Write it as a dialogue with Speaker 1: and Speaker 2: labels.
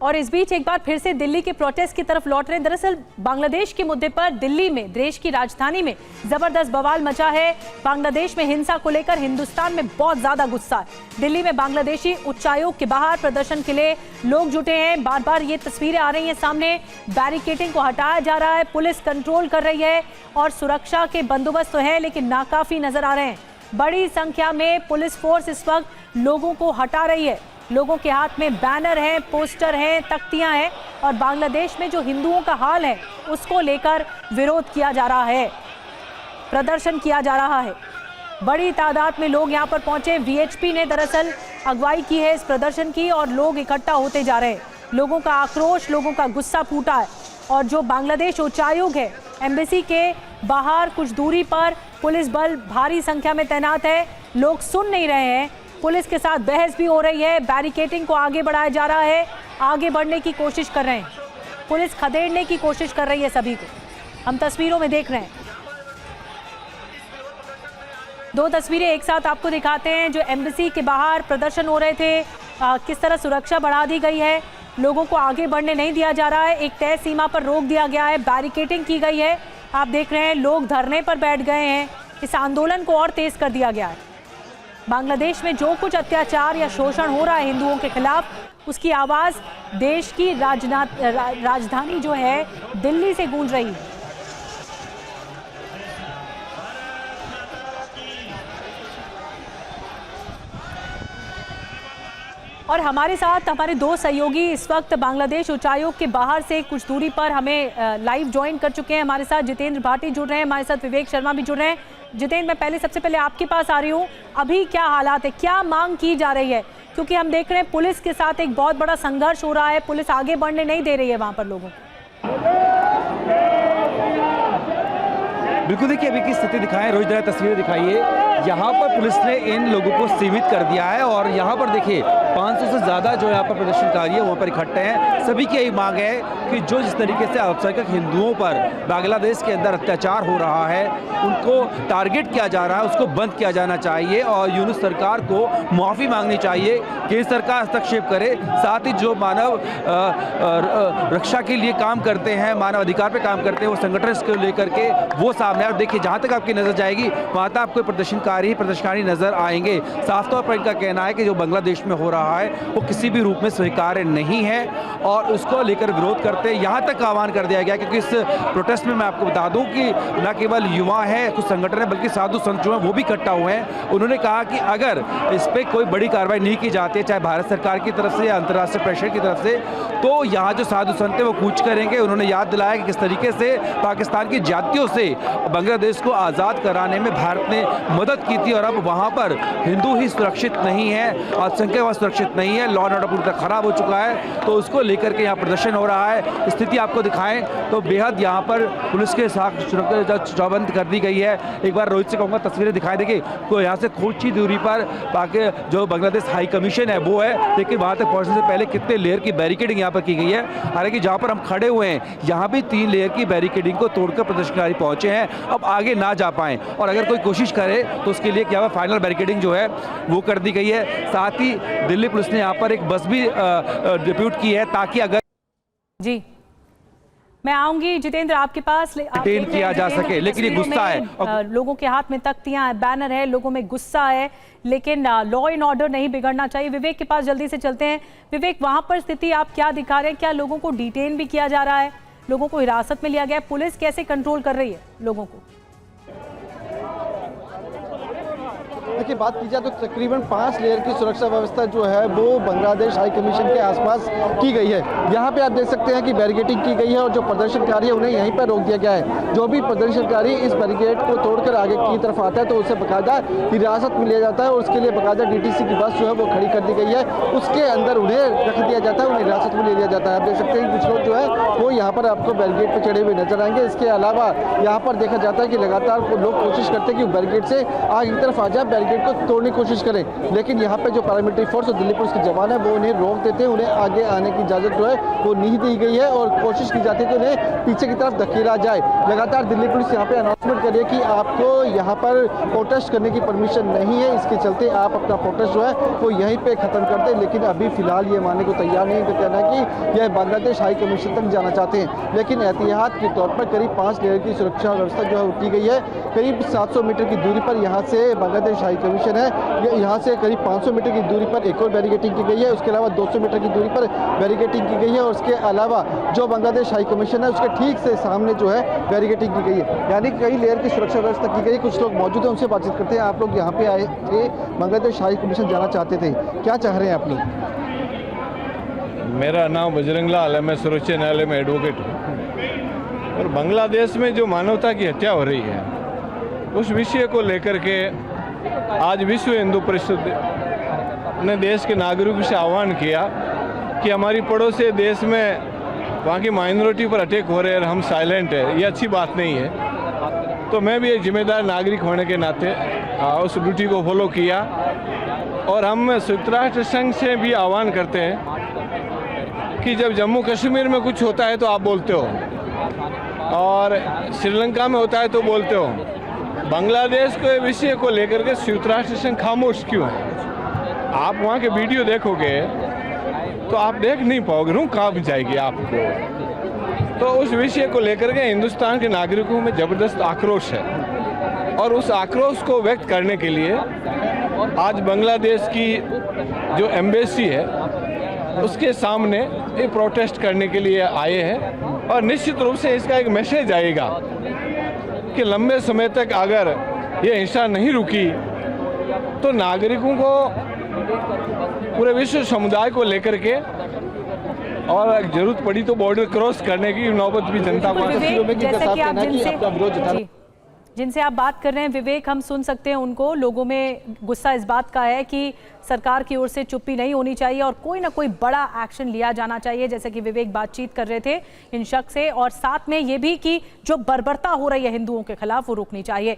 Speaker 1: और इस बीच एक बार फिर से दिल्ली के प्रोटेस्ट की तरफ लौट रहे हैं। दरअसल बांग्लादेश के मुद्दे पर दिल्ली में, देश की राजधानी में जबरदस्त बवाल मचा है। बांग्लादेश में हिंसा को लेकर हिंदुस्तान में बहुत ज्यादा गुस्सा है। दिल्ली में बांग्लादेशी उच्चायोग के बाहर प्रदर्शन के लिए लोग जुटे हैं। बार बार ये तस्वीरें आ रही हैं सामने। बैरिकेडिंग को हटाया जा रहा है, पुलिस कंट्रोल कर रही है और सुरक्षा के बंदोबस्त तो है लेकिन नाकाफी नजर आ रहे हैं। बड़ी संख्या में पुलिस फोर्स इस वक्त लोगों को हटा रही है। लोगों के हाथ में बैनर हैं, पोस्टर हैं, तख्तियां हैं और बांग्लादेश में जो हिंदुओं का हाल है उसको लेकर विरोध किया जा रहा है, प्रदर्शन किया जा रहा है। बड़ी तादाद में लोग यहां पर पहुंचे। वीएचपी ने दरअसल अगुवाई की है इस प्रदर्शन की और लोग इकट्ठा होते जा रहे हैं। लोगों का आक्रोश, लोगों का गुस्सा फूटा है और जो बांग्लादेश उच्चायोग है, एम्बेसी के बाहर कुछ दूरी पर पुलिस बल भारी संख्या में तैनात है। लोग सुन नहीं रहे हैं, पुलिस के साथ बहस भी हो रही है। बैरिकेडिंग को आगे बढ़ाया जा रहा है, आगे बढ़ने की कोशिश कर रहे हैं। पुलिस खदेड़ने की कोशिश कर रही है सभी को। हम तस्वीरों में देख रहे हैं, दो तस्वीरें एक साथ आपको दिखाते हैं। जो एम्बेसी के बाहर प्रदर्शन हो रहे थे, किस तरह सुरक्षा बढ़ा दी गई है, लोगों को आगे बढ़ने नहीं दिया जा रहा है, एक तय सीमा पर रोक दिया गया है, बैरिकेडिंग की गई है। आप देख रहे हैं लोग धरने पर बैठ गए हैं। इस आंदोलन को और तेज कर दिया गया है। बांग्लादेश में जो कुछ अत्याचार या शोषण हो रहा है हिंदुओं के खिलाफ, उसकी आवाज़ देश की राजधानी जो है दिल्ली से गूंज रही है। और हमारे साथ हमारे दो सहयोगी इस वक्त बांग्लादेश उच्चायोग के बाहर से कुछ दूरी पर हमें लाइव ज्वाइन कर चुके हैं। हमारे साथ जितेंद्र भाटी जुड़ रहे हैं, हमारे साथ विवेक शर्मा भी जुड़ रहे हैं। जितेंद्र, मैं सबसे पहले आपके पास आ रही हूँ। अभी क्या हालात है, क्या मांग की जा रही है? क्योंकि हम देख रहे हैं पुलिस के साथ एक बहुत बड़ा संघर्ष हो रहा है, पुलिस आगे बढ़ने नहीं दे रही है वहाँ पर लोगों को।
Speaker 2: बिल्कुल, देखिए अभी की स्थिति दिखाएं, रोज जरा तस्वीरें दिखाइए। यहाँ पर पुलिस ने इन लोगों को सीमित कर दिया है और यहाँ पर देखिए 500 से ज़्यादा जो यहाँ पर प्रदर्शनकारी है वहाँ पर इकट्ठे हैं। सभी की यही मांग है कि जो जिस तरीके से अल्पसंख्यक हिंदुओं पर बांग्लादेश के अंदर अत्याचार हो रहा है, उनको टारगेट किया जा रहा है, उसको बंद किया जाना चाहिए और यूनुस सरकार को माफ़ी मांगनी चाहिए। केंद्र सरकार हस्तक्षेप करे, साथ ही जो मानव रक्षा के लिए काम करते हैं, मानव अधिकार पर काम करते हैं, वो संगठन इसको लेकर के वो सामने। और देखिए जहाँ तक आपकी नज़र जाएगी वहाँ तक आपको प्रदर्शनकारी नजर आएंगे। साफ तौर पर इनका कहना है कि जो बांग्लादेश में हो रहा है वो किसी भी रूप में स्वीकार्य नहीं है और उसको लेकर विरोध करते हैं। यहाँ तक आह्वान कर दिया गया क्योंकि इस प्रोटेस्ट में मैं आपको बता दूं कि न केवल युवा हैं, कुछ संगठन है, बल्कि साधु संत जो हैं वो भी इकट्ठा हुए हैं। उन्होंने कहा कि अगर इस पर कोई बड़ी कार्रवाई नहीं की जाती है, चाहे भारत सरकार की तरफ से या अंतर्राष्ट्रीय प्रेशर की तरफ से, तो यहाँ जो साधु संत है वो कूच करेंगे। उन्होंने याद दिलाया कि किस तरीके से पाकिस्तान की जातियों से बांग्लादेश को आज़ाद कराने में भारत ने मदद की थी और अब वहाँ पर हिंदू ही सुरक्षित नहीं है, अल्पसंख्यक वहाँ सुरक्षित नहीं है, लॉ एंड ऑर्डर पूरी तरह खराब हो चुका है। तो उसको लेकर के यहाँ प्रदर्शन हो रहा है। स्थिति आपको दिखाएं तो बेहद यहाँ पर पुलिस के साथ चौबंद कर दी गई है। एक बार रोहित से कहूँगा तस्वीरें दिखाई देखिए, तो यहाँ से कुछ ही दूरी पर बाकी जो बांग्लादेश हाई कमीशन है वो है। देखिए वहाँ तक पहुँचने से पहले कितने लेयर की बैरिकेडिंग यहाँ पर की गई है। हालांकि जहाँ पर हम खड़े हुए हैं यहाँ भी 3 लेयर की बैरिकेडिंग को तोड़कर प्रदर्शनकारी पहुँचे हैं, अब आगे ना जा पाएं और अगर कोई कोशिश करे तो उसके लिए क्या फाइनल बैरिकेडिंग जो है वो कर दी गई है। साथ ही दिल्ली पुलिस ने यहाँ पर एक बस भी डिप्यूट की है ताकि अगर
Speaker 1: जी मैं आऊंगी जितेंद्र आपके पास
Speaker 2: डिटेन किया जा सके, लेकिन ये गुस्सा है।
Speaker 1: लोगों के हाथ में तख्तियां हैं, बैनर है, लोगों में गुस्सा है, लेकिन लॉ एंड ऑर्डर नहीं बिगड़ना चाहिए। विवेक के पास जल्दी से चलते हैं। विवेक, वहां पर स्थिति आप क्या दिखा रहे हैं? क्या लोगों को डिटेन भी किया जा रहा है, लोगों को हिरासत में लिया गया है? पुलिस कैसे कंट्रोल कर रही है लोगों को?
Speaker 3: देखिए बात की जाए तो तकरीबन 5 लेयर की सुरक्षा व्यवस्था जो है वो बांग्लादेश हाई कमीशन के आसपास की गई है। यहाँ पे आप देख सकते हैं कि बैरिकेडिंग की गई है और जो प्रदर्शनकारी है उन्हें यहीं पर रोक दिया गया है। जो भी प्रदर्शनकारी इस बैरिकेड को तोड़कर आगे की तरफ आता है तो उसे बाकायदा हिरासत में लिया जाता है और उसके लिए बाकायदा डीटीसी की बस जो है वो खड़ी कर दी गई है, उसके अंदर उन्हें रख दिया जाता है, उन्हें हिरासत में ले लिया जाता है। आप देख सकते हैं कुछ लोग जो है वो यहाँ पर आपको बैरिकेड पर चढ़े हुए नजर आएंगे। इसके अलावा यहाँ पर देखा जाता है कि लगातार लोग कोशिश करते हैं कि बैरिकेड से आगे की तरफ आ जाए, बैरिकेड को तोड़ने की कोशिश करें, लेकिन यहाँ पे जो पैरामिलिट्री फोर्स और दिल्ली पुलिस के जवान है वो उन्हें रोक देते हैं, उन्हें आगे आने की इजाज़त जो है वो नहीं दी गई है और कोशिश की जाती है कि उन्हें पीछे की तरफ धकेला जाए। लगातार दिल्ली पुलिस यहाँ पे अनाउंसमेंट कर रही है कि आपको यहाँ पर प्रोटेस्ट करने की परमिशन नहीं है, इसके चलते आप अपना प्रोटेस्ट जो है वो यहीं पे ख़त्म कर दें। लेकिन अभी फिलहाल ये मानने को तैयार नहीं है, कहना है कि यह बांग्लादेश हाई कमीशन तक जाना चाहते हैं। लेकिन एहतियात के तौर पर करीब 5 लेयर की सुरक्षा व्यवस्था जो है वो की गई है। करीब 700 मीटर की दूरी पर यहाँ से बांग्लादेश हाई कमीशन है, यहाँ से करीब 500 मीटर की दूरी पर एक और बैरिकेटिंग की गई है। उसके अलावा 200 मीटर की दूरी पर बैरिकेटिंग की गई है और उसके अलावा जो बांग्लादेश हाई कमीशन है उसके ठीक से सामने जो है बैरिकेटिंग की गई है, यानी कई लेयर की सुरक्षा व्यवस्था की गई है। कुछ लोग मौजूद हैं, उनसे बातचीत करते हैं। आप लोग यहाँ पे आए थे, बांग्लादेश हाई कमीशन जाना चाहते थे, क्या चाह रहे हैं आप लोग?
Speaker 4: मेरा नाम बजरंग लाल है, मैं सर्वोच्च न्यायालय में एडवोकेट हूँ। और बांग्लादेश में जो मानवता की हत्या हो रही है उस विषय को लेकर के आज विश्व हिंदू परिषद ने देश के नागरिकों से आह्वान किया कि हमारी पड़ोसी देश में वहाँ की माइनॉरिटी पर अटैक हो रहे हैं और हम साइलेंट है, ये अच्छी बात नहीं है। तो मैं भी एक जिम्मेदार नागरिक होने के नाते उस ड्यूटी को फॉलो किया और हम संयुक्त राष्ट्र संघ से भी आह्वान करते हैं कि जब जम्मू कश्मीर में कुछ होता है तो आप बोलते हो और श्रीलंका में होता है तो बोलते हो, बांग्लादेश के विषय को लेकर के संयुक्त राष्ट्र संघ खामोश क्यों है? आप वहाँ के वीडियो देखोगे तो आप देख नहीं पाओगे, रूह कांप जाएगी आपको। तो उस विषय को लेकर के हिंदुस्तान के नागरिकों में ज़बरदस्त आक्रोश है और उस आक्रोश को व्यक्त करने के लिए आज बांग्लादेश की जो एम्बेसी है उसके सामने ये प्रोटेस्ट करने के लिए आए हैं। और निश्चित रूप से इसका एक मैसेज आएगा कि लंबे समय तक अगर ये हिंसा नहीं रुकी तो नागरिकों को, पूरे विश्व समुदाय को लेकर के और जरूरत पड़ी तो बॉर्डर क्रॉस करने की नौबत भी जनता को
Speaker 1: जैसा कि आप जिनसे आप बात कर रहे हैं विवेक, हम सुन सकते हैं उनको। लोगों में गुस्सा इस बात का है कि सरकार की ओर से चुप्पी नहीं होनी चाहिए और कोई ना कोई बड़ा एक्शन लिया जाना चाहिए, जैसे कि विवेक बातचीत कर रहे थे इन शख्स से, और साथ में ये भी कि जो बर्बरता हो रही है हिंदुओं के खिलाफ वो रुकनी चाहिए।